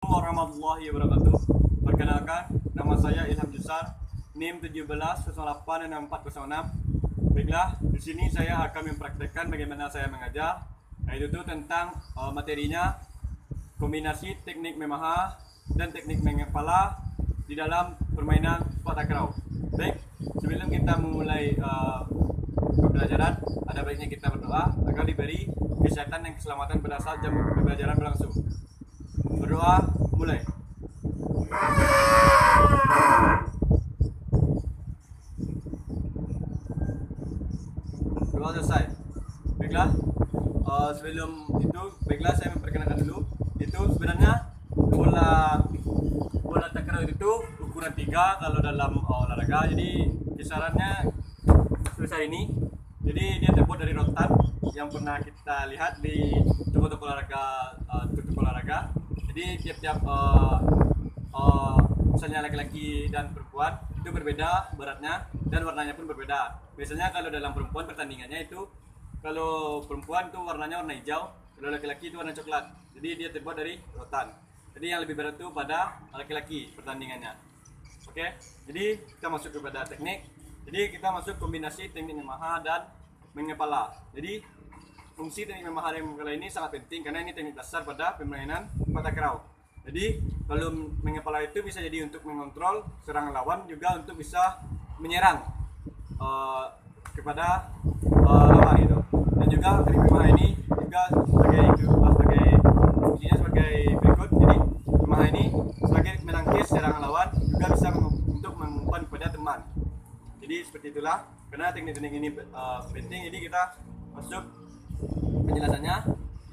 Warahmatullahi wabarakatuh. Perkenalkan, nama saya Ilham Jusar, NIM 17086406. Baiklah, di sini saya akan mempraktekkan bagaimana saya mengajar, yaitu tentang materinya kombinasi teknik memaha dan teknik mengepala di dalam permainan sepak takraw. Baik, sebelum kita memulai pembelajaran, ada baiknya kita berdoa agar diberi kesehatan dan keselamatan pada saat jam pembelajaran berlangsung. Berdoa, mulai. Doa selesai. Baiklah, sebelum itu, baiklah saya memperkenalkan dulu. Itu sebenarnya bola takraw itu ukuran 3 kalau dalam olahraga. Jadi kisarannya sebesar ini. Jadi dia terbuat dari rotan yang pernah kita lihat di toko-toko olahraga. Jadi tiap-tiap misalnya laki-laki dan perempuan itu berbeda beratnya dan warnanya pun berbeda. Biasanya kalau dalam perempuan pertandingannya itu, kalau perempuan itu warnanya warna hijau, kalau laki-laki itu warna coklat. Jadi dia terbuat dari rotan. Jadi yang lebih berat itu pada laki-laki pertandingannya. Oke, jadi kita masuk kepada teknik. Jadi kita masuk kombinasi teknik memaha dan mengepala. Jadi fungsi teknik memaha dan mengepala ini sangat penting karena ini teknik dasar pada permainan sepak takraw. Jadi kalau mengepala itu bisa jadi untuk mengontrol serangan lawan, juga untuk bisa menyerang kepada lawan itu. Dan juga teknik memaha ini juga sebagai fungsinya sebagai berikut. Jadi memaha ini sebagai menangkis serangan lawan, juga bisa untuk mengumpan kepada teman. Jadi seperti itulah, karena teknik-teknik ini penting. Jadi kita masuk penjelasannya.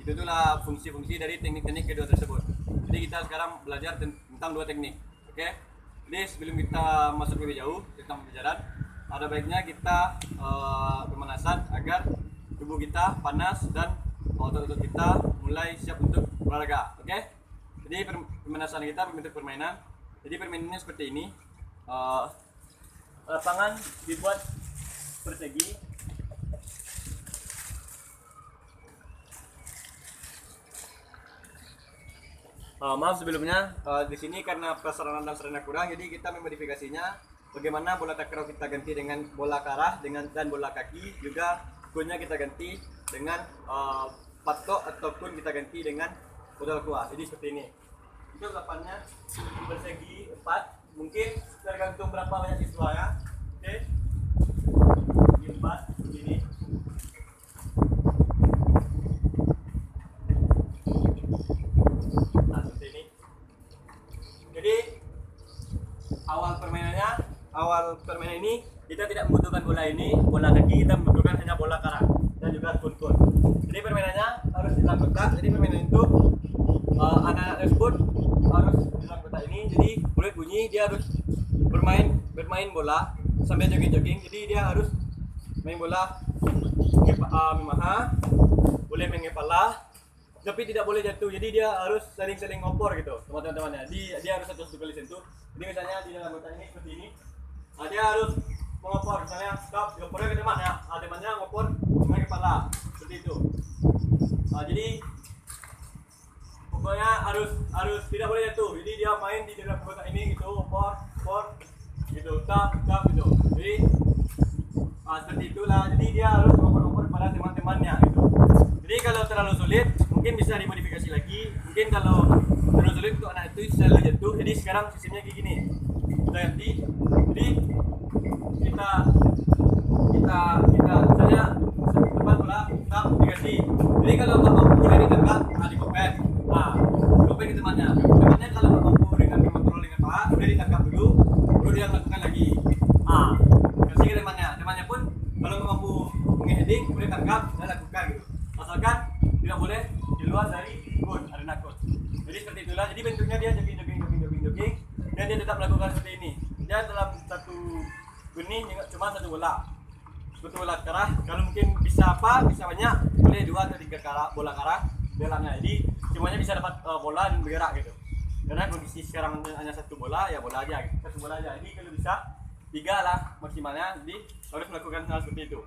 Itulah fungsi-fungsi dari teknik-teknik kedua tersebut. Jadi kita sekarang belajar tentang dua teknik. Oke. Jadi sebelum kita masuk lebih jauh tentang pembelajaran, ada baiknya kita pemanasan agar tubuh kita panas dan otot-otot kita mulai siap untuk olahraga. Oke. Jadi pemanasan kita membentuk permainan. Jadi permainannya seperti ini. Lapangan dibuat persegi. Maaf sebelumnya, di sini karena prasarana dan sarana kurang, jadi kita memodifikasinya bagaimana bola takraw kita ganti dengan bola karah dan bola kaki, juga golnya kita ganti dengan patok ataupun kita ganti dengan bola kuah. Jadi seperti ini. Itu lapangannya persegi 4. Mungkin tergantung berapa banyak siswa ya. Oke. Persegi 4 begini. Nah, seperti ini. Jadi awal permainan ini kita tidak membutuhkan bola ini, bola kaki, kita membutuhkan hanya bola karang dan juga kun-kun. Jadi permainannya harus di dalam kotak. Jadi permainan itu anak-anak tersebut harus di dalam kotak ini. Jadi boleh bunyi, dia harus bermain bola sambil jogging-jogging. Jadi dia harus main bola memaha, boleh mengepala, tapi tidak boleh jatuh. Jadi dia harus saling-saling ngopor gitu sama teman-temannya. Dia harus satu kali sentuh. Jadi misalnya di dalam kotak ini seperti ini, dia harus mengopor. Misalnya stop, ngopornya ke teman ya. Temannya ngopor dengan kepala seperti itu. Jadi pokoknya harus tidak boleh jatuh. Jadi dia main di dalam kotak ini gitu, ngopor gitu, tap gitu. Jadi seperti itulah. Jadi dia harus ngopor pada teman-temannya gitu. Jadi kalau terlalu sulit mungkin bisa dimodifikasi lagi. Mungkin kalau terlalu sulit untuk anak itu selalu jatuh. Jadi sekarang sistemnya kayak gini. Kita ganti. Jadi kita misalnya tempat bola kita diganti. Jadi kalau nggak mampu boleh ditangkap, dikopek. Dikopek ke temannya. Temannya kalau nggak mampu dengan mengontrol dengan paha, boleh ditangkap dulu, baru dia lakukan lagi. Kasih ke temannya. Temannya pun kalau nggak mampu mengheading, boleh tangkap dan lakukan gitu. Asalkan tidak boleh di luar dari arena court. Jadi seperti itulah. Jadi bentuknya dia jogging dan dia tetap melakukan seperti ini. Dia dalam satu benih cuma satu bola karah. Kalau mungkin bisa banyak, boleh 2 atau 3 bola karah dalamnya. Jadi semuanya bisa dapat bola dan bergerak gitu. Karena kondisi sekarang hanya satu bola, ya bola aja gitu. Satu bola aja. Jadi kalau bisa 3 lah maksimalnya. Jadi harus melakukan hal seperti itu.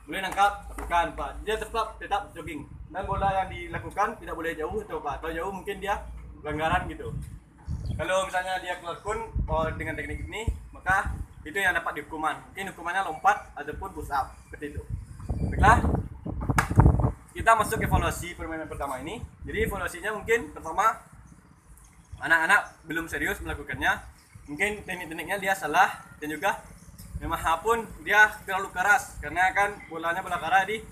Boleh nangkap, lakukan Pak. Dia tetap jogging. Dan bola yang dilakukan tidak boleh jauh atau Pak. Kalau jauh mungkin dia pelanggaran gitu. Kalau misalnya dia keluar kun dengan teknik ini, maka itu yang dapat dihukuman. Mungkin hukumannya lompat ataupun push up seperti itu. Baiklah, kita masuk evaluasi permainan pertama ini. Jadi evaluasinya mungkin pertama, anak-anak belum serius melakukannya, mungkin teknik-tekniknya dia salah, dan juga Yamaha pun dia terlalu keras karena kan bolanya bola karet,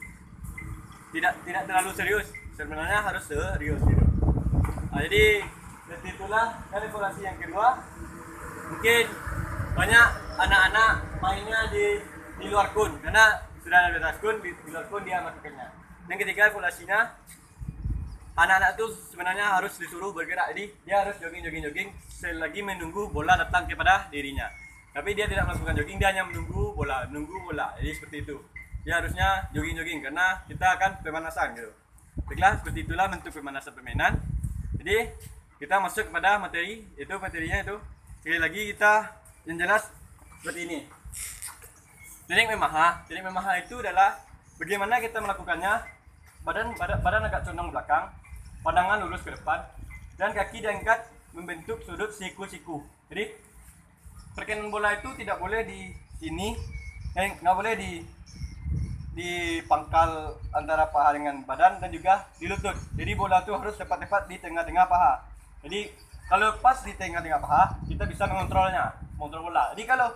jadi tidak terlalu serius. Sebenarnya harus serius gitu. Nah, jadi seperti itulah. Dan evaluasi yang kedua, mungkin banyak anak-anak mainnya di luar kun karena sudah ada batas kun, di luar kun dia melakukannya. Yang ketiga evaluasinya, anak-anak itu sebenarnya harus disuruh bergerak, jadi dia harus jogging selagi menunggu bola datang kepada dirinya. Tapi dia tidak melakukan jogging, dia hanya menunggu bola. Jadi seperti itu. Dia harusnya jogging karena kita akan pemanasan gitu. Baiklah, seperti itulah bentuk pemanasan permainan. Jadi kita masuk kepada materi, itu materinya itu sekali lagi kita yang jelas seperti ini. Teknik Yamaha itu adalah bagaimana kita melakukannya. Badan agak condong belakang, pandangan lurus ke depan, dan kaki diangkat membentuk sudut siku-siku. Jadi perkainan bola itu tidak boleh di sini, nggak boleh di pangkal antara paha dengan badan, dan juga di lutut. Jadi bola itu harus tepat-tepat di tengah-tengah paha. Jadi kalau pas di tengah-tengah paha, kita bisa mengontrol bola. Jadi kalau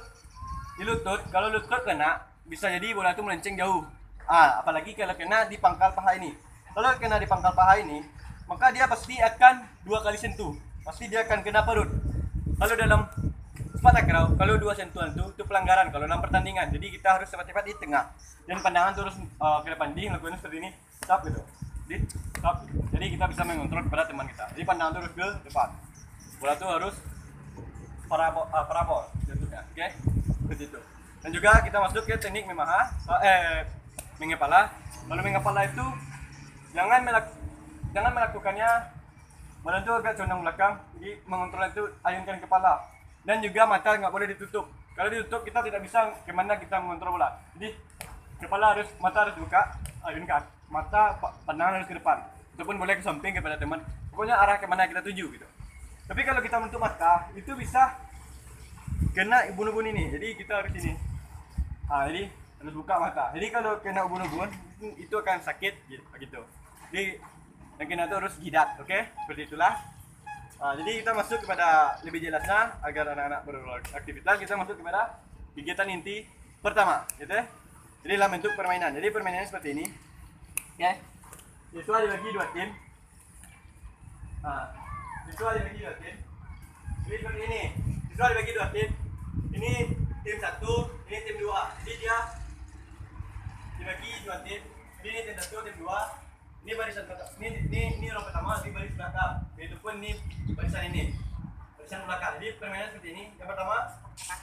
di lutut, kalau lutut kena, bisa jadi bola itu melenceng jauh. Apalagi kalau kena di pangkal paha ini. Kalau kena di pangkal paha ini, maka dia pasti akan 2 kali sentuh. Pasti dia akan kena perut. Kalau dalam sepak takraw, kalau 2 sentuhan itu pelanggaran kalau dalam pertandingan. Jadi kita harus cepat-cepat di tengah dan pandangan terus ke depan. Jadi lakukan seperti ini, stop gitu. Stop. Jadi kita bisa mengontrol kepada teman kita. Jadi pandangan terus ke depan. Bola itu harus parabol jatuhnya. Oke? Seperti itu. Dan juga kita masuk ke teknik mengepala. Kalau mengepala itu jangan melakukannya badan itu agak condong belakang. Jadi mengontrol itu ayunkan kepala. Dan juga mata nggak boleh ditutup. Kalau ditutup kita tidak bisa kemana kita mengontrol bola. Jadi mata harus buka, ayunkan. Mata pandangan harus ke depan. Ataupun boleh ke samping kepada teman. Pokoknya arah kemana kita tuju gitu. Tapi kalau kita menutup mata, itu bisa kena ubun-ubun ini. Jadi kita harus ini. Jadi harus buka mata. Jadi kalau kena ubun-ubun itu akan sakit gitu. Jadi yang kena itu harus jidat, oke? Seperti itulah. Jadi kita masuk kepada lebih jelasnya agar anak-anak beraktivitas. Kita masuk kepada kegiatan inti pertama, gitu ya. Jadi dalam bentuk permainan. Jadi permainannya seperti ini, ya. Siswa dibagi 2 tim. Siswa dibagi 2 tim. Jadi seperti ini. Siswa dibagi 2 tim. Ini tim 1, ini tim 2. Jadi dia dibagi 2 tim. Jadi ini tim 1, tim 2. Ini barisan ini orang pertama, ini baris belakang. Itu pun ini barisan barisan belakang. Jadi permainan seperti ini. Yang pertama,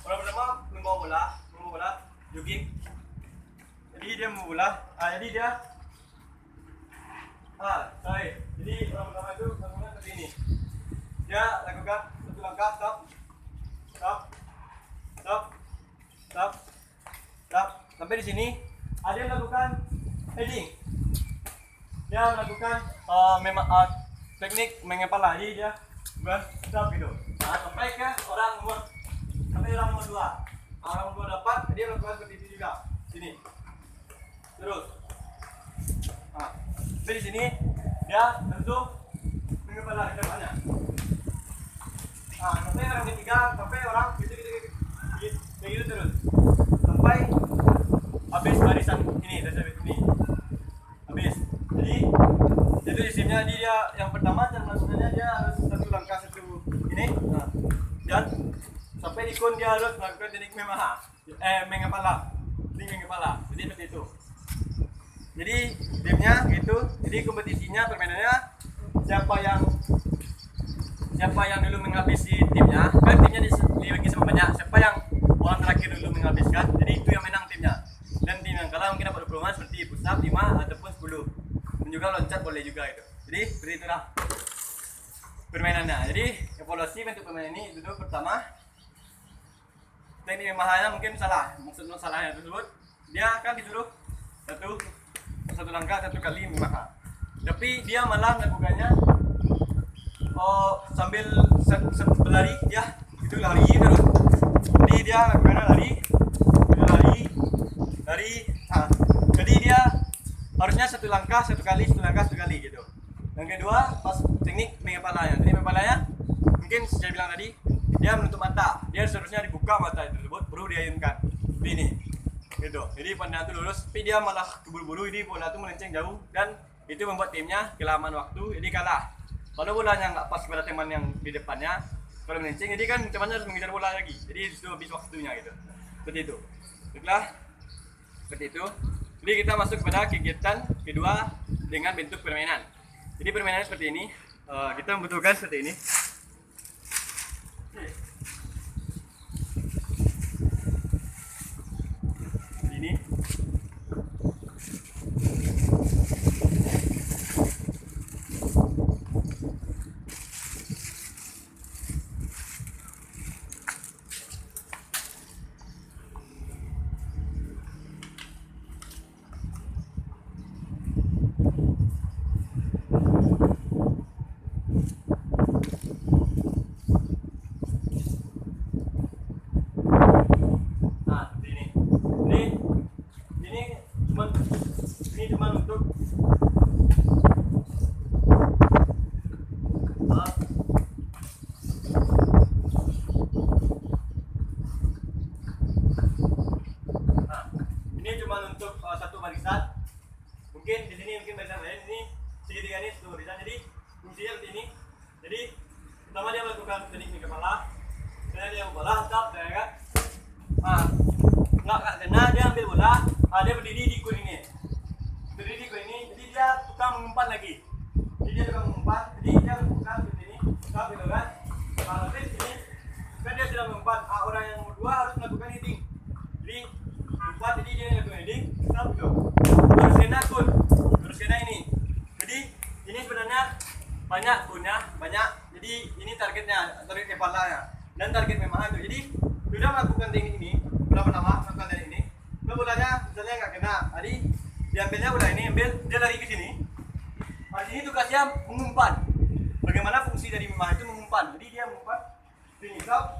orang pertama membawa bola, jogging. Jadi dia membawa bola. Jadi dia Jadi orang pertama itu lakukan seperti ini. Dia lakukan 1 langkah, stop. Sampai di sini. Dia lakukan heading. Dia melakukan teknik mengepala. Jadi dia stop gitu. Sampai orang nomor 2. Orang nomor 2 dapat, dia melakukan seperti itu juga. Sini. Terus. Sampai di sini dia tentu mengepala ke depannya. Sampai orang ketiga, sampai orang gitu terus. Sampai habis barisan ini, habis. Jadi itu sistemnya. Dia yang pertama cara melakukannya dia harus 1 langkah ini. Dan sampai di kun dia harus melakukan teknik mengepala. Jadi seperti itu. Jadi timnya gitu. Jadi kompetisinya permainannya siapa yang dulu menghabisi timnya. Kan timnya dibagi sama banyak. Siapa yang orang terakhir dulu menghabiskan. Jadi itu yang menang timnya. Dan tim yang kalah mungkin dapat dukungan seperti push up 5 ataupun 10. Dan juga loncat boleh juga itu. Jadi seperti itulah permainannya. Jadi evaluasi bentuk permainan ini itu pertama, teknik Yamaha mungkin salah. Maksudnya salahnya tersebut, dia akan disuruh satu langkah 1 kali Yamaha. Tapi dia malah melakukannya sambil berlari ya, itu lari terus. Jadi dia lakukan lari. Nah, jadi dia harusnya satu langkah satu kali gitu. Yang kedua pas teknik mengepalanya. Teknik mengepalanya mungkin saya bilang tadi dia menutup mata. Dia seharusnya dibuka mata tersebut baru diayunkan. Seperti ini. Gitu. Jadi pandangan itu lurus, tapi dia malah keburu-buru, ini bola itu melenceng jauh dan itu membuat timnya kelamaan waktu, jadi kalah. Kalau bolanya nggak pas pada teman yang di depannya, kalau melenceng, jadi kan temannya harus mengejar bola lagi. Jadi itu habis waktunya gitu. Seperti itu. Baiklah. Seperti itu. Jadi kita masuk pada kegiatan kedua dengan bentuk permainan. Jadi permainannya seperti ini. Kita membutuhkan seperti ini. Ini. Ini cuma untuk satu barisan. Mungkin di sini barisan lain, ini segitiga ini satu barisan. Jadi fungsinya seperti ini. Jadi pertama dia melakukan teknik di kepala, kemudian dia bola tap, ya kan? Nggak kena, dia ambil bola, dia berdiri di kun ini. Jadi dia tukang mengumpan lagi. Jadi dia mengumpan seperti ini, tap gitu kan? Terus ini kan dia sudah mengumpan. Orang yang kedua harus melakukan heading. Jadi umpan, jadi dia melakukan heading, tap gitu. Harus kena ini. Jadi ini sebenarnya banyak kunnya, banyak. Jadi ini target kepalanya dan target memang itu. Jadi sudah melakukan teknik ini, pertama melakukan teknik ini. Bolanya misalnya nggak kena, jadi diambilnya bola ini, dia lari ke sini. Di sini tugasnya mengumpan. Bagaimana fungsi dari memang itu mengumpan? Jadi dia mengumpan sini, stop.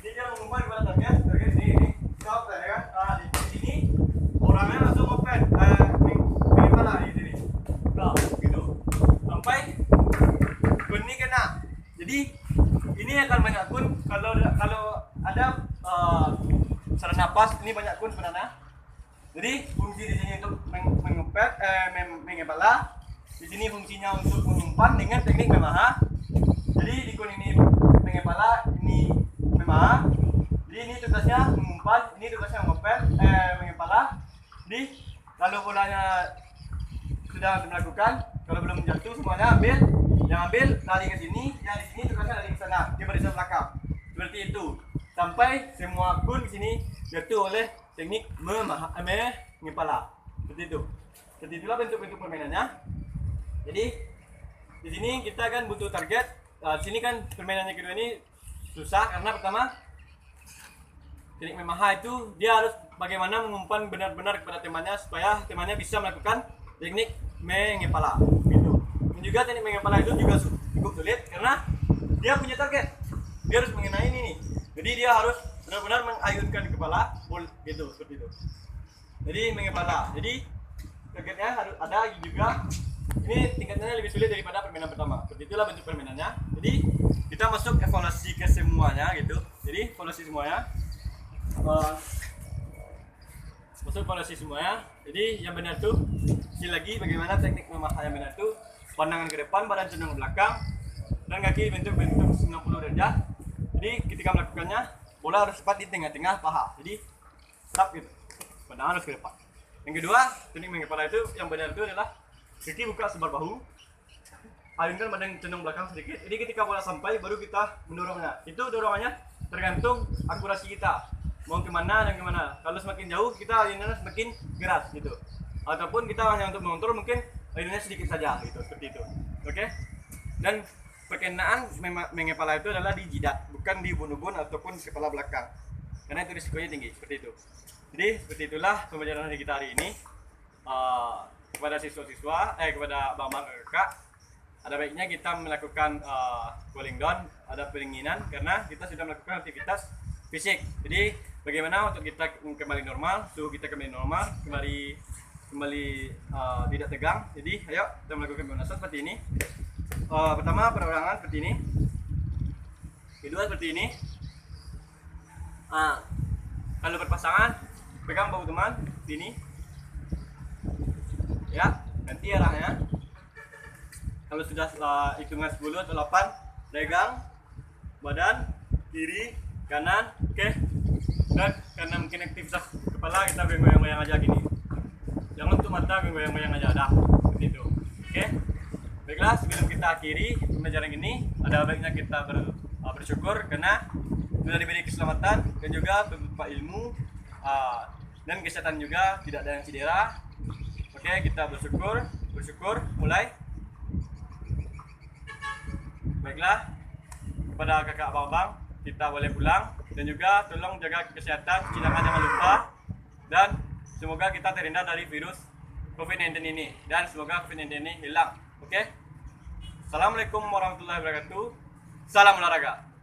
Jadi dia mengumpan kepada target ini, stop, ya kan? Di sini orangnya langsung open, mengepala di sini, stop, gitu. Sampai kun ini kena. Jadi ini akan banyak kun kalau ada saran napas, ini banyak kun sebenarnya. Jadi fungsi di sini untuk mengepala, di sini fungsinya untuk mengumpan dengan teknik memaha. Jadi di kun ini mengepala, ini memaha. Jadi ini tugasnya mengumpan, ini tugasnya mengepala. Jadi kalau bolanya sudah melakukan, kalau belum jatuh semuanya ambil, yang ambil lari ke sini, yang di sini tugasnya lari ke sana, dia barisan belakang. Seperti itu. Sampai semua kun di sini jatuh oleh teknik mengepala. Seperti itu. Seperti itulah bentuk-bentuk permainannya. Jadi di sini kita kan butuh target. Di sini kan permainannya kedua ini susah karena pertama teknik memaha itu dia harus bagaimana mengumpan benar-benar kepada temannya supaya temannya bisa melakukan teknik mengepala. Gitu. Dan juga teknik mengepala itu juga cukup sulit karena dia punya target. Dia harus mengenai ini nih. Jadi dia harus benar-benar mengayunkan kepala, gitu, seperti itu. Jadi mengepala. Jadi targetnya harus ada juga. Ini tingkatnya lebih sulit daripada permainan pertama. Seperti itulah bentuk permainannya. Jadi kita masuk evaluasi ke semuanya, gitu. Jadi evaluasi semuanya. Masuk evaluasi semuanya. Jadi yang benar tuh, sekali lagi bagaimana teknik memaha yang benar tuh, pandangan ke depan, badan cenderung ke belakang, dan kaki bentuk 90 derajat. Jadi ketika melakukannya, bola harus tepat di tengah-tengah paha. Jadi tetap gitu. Pandangan harus ke depan. Yang kedua, teknik mengepala itu yang benar itu adalah kaki buka sebar bahu, ayunkan badan cenderung belakang sedikit. Jadi ketika bola sampai, baru kita mendorongnya. Itu dorongannya tergantung akurasi kita. Mau kemana dan kemana. Kalau semakin jauh, kita ayunannya semakin keras gitu. Ataupun kita hanya untuk mengontrol, mungkin ayunannya sedikit saja gitu. Seperti itu. Oke? Dan perkenaan mengepala itu adalah di jidat, bukan di ubun-ubun ataupun kepala belakang, karena itu risikonya tinggi. Seperti itu. Jadi seperti itulah pembelajaran kita hari ini kepada siswa-siswa, kepada abang-abang kakak. ada baiknya kita melakukan cooling down, ada pendinginan karena kita sudah melakukan aktivitas fisik. Jadi bagaimana untuk kita kembali normal, suhu kita kembali normal, kembali tidak tegang. Jadi ayo kita melakukan pemanasan seperti ini. Pertama perorangan seperti ini, kedua seperti ini. Kalau berpasangan pegang bahu teman seperti ini ya, nanti arahnya kalau sudah hitungan 10 atau 8 pegang badan kiri kanan, oke. Dan karena mungkin aktivitas kepala kita goyang-goyang aja gini, jangan tuh mata goyang-goyang aja, dah seperti itu, oke. Baiklah, sebelum kita akhiri pembelajaran ini, ada baiknya kita bersyukur karena sudah diberi keselamatan dan juga beberapa ilmu dan kesehatan juga, tidak ada yang cedera. Oke, kita bersyukur mulai. Baiklah, kepada kakak abang kita boleh pulang, dan juga tolong jaga kesehatan, cuci tangan jangan lupa, dan semoga kita terhindar dari virus COVID-19 ini, dan semoga COVID-19 ini hilang. Oke. Assalamualaikum warahmatullahi wabarakatuh. Salam olahraga.